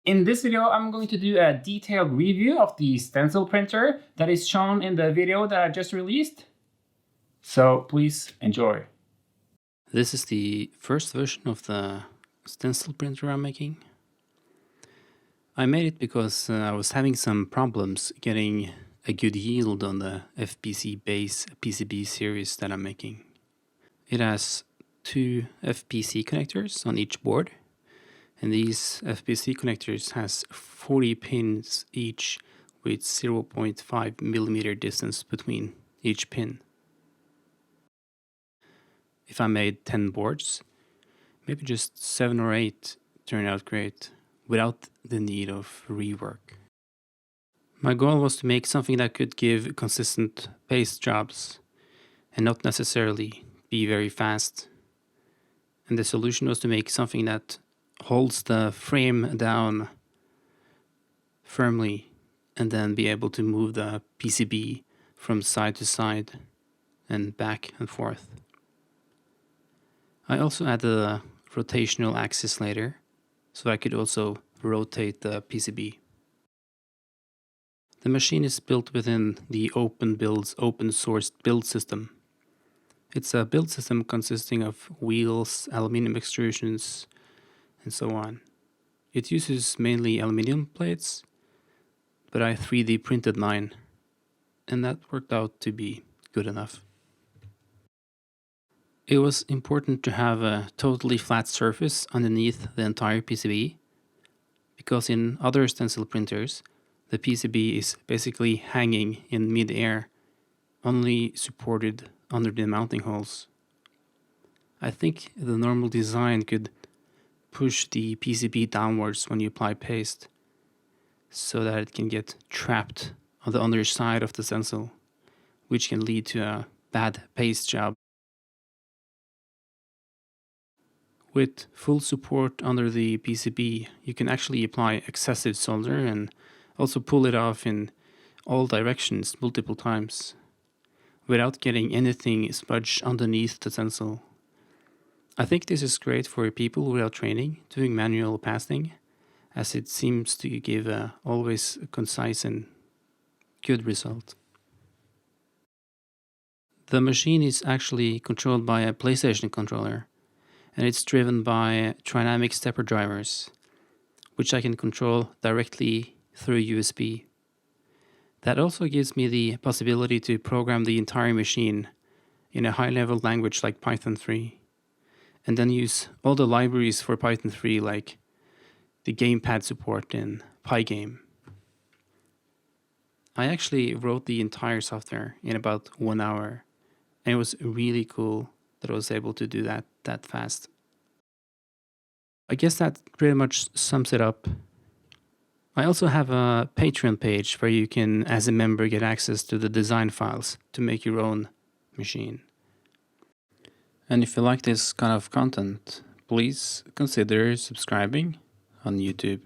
In this video, I'm going to do a detailed review of the stencil printer that is shown in the video that I just released. So please enjoy. This is the first version of the stencil printer I'm making. I made it because I was having some problems getting a good yield on the FPC base PCB series that I'm making. It has two FPC connectors on each board, and these FPC connectors has 40 pins each with 0.5 millimeter distance between each pin. If I made 10 boards, maybe just 7 or 8 turned out great without the need of rework. My goal was to make something that could give consistent paste jobs and not necessarily be very fast. And the solution was to make something that holds the frame down firmly and then be able to move the PCB from side to side and back and forth. I also added a rotational axis later, so I could also rotate the PCB. The machine is built within the Openbuilds open source build system. It's a build system consisting of wheels, aluminum extrusions, and so on. It uses mainly aluminum plates, but I 3D printed mine, and that worked out to be good enough. It was important to have a totally flat surface underneath the entire PCB, because in other stencil printers, the PCB is basically hanging in mid-air, only supported under the mounting holes. I think the normal design could push the PCB downwards when you apply paste, so that it can get trapped on the underside of the stencil, which can lead to a bad paste job. With full support under the PCB, you can actually apply excessive solder and also pull it off in all directions multiple times, without getting anything smudged underneath the stencil. I think this is great for people without training doing manual pasting, as it seems to give always a concise and good result. The machine is actually controlled by a PlayStation controller, and it's driven by Trinamic stepper drivers, which I can control directly through USB. That also gives me the possibility to program the entire machine in a high-level language like Python 3, and then use all the libraries for Python 3 like the gamepad support in Pygame. I actually wrote the entire software in about 1 hour, and it was really cool that I was able to do that fast. I guess that pretty much sums it up. I also have a Patreon page where you can, as a member, get access to the design files to make your own machine. And if you like this kind of content, please consider subscribing on YouTube.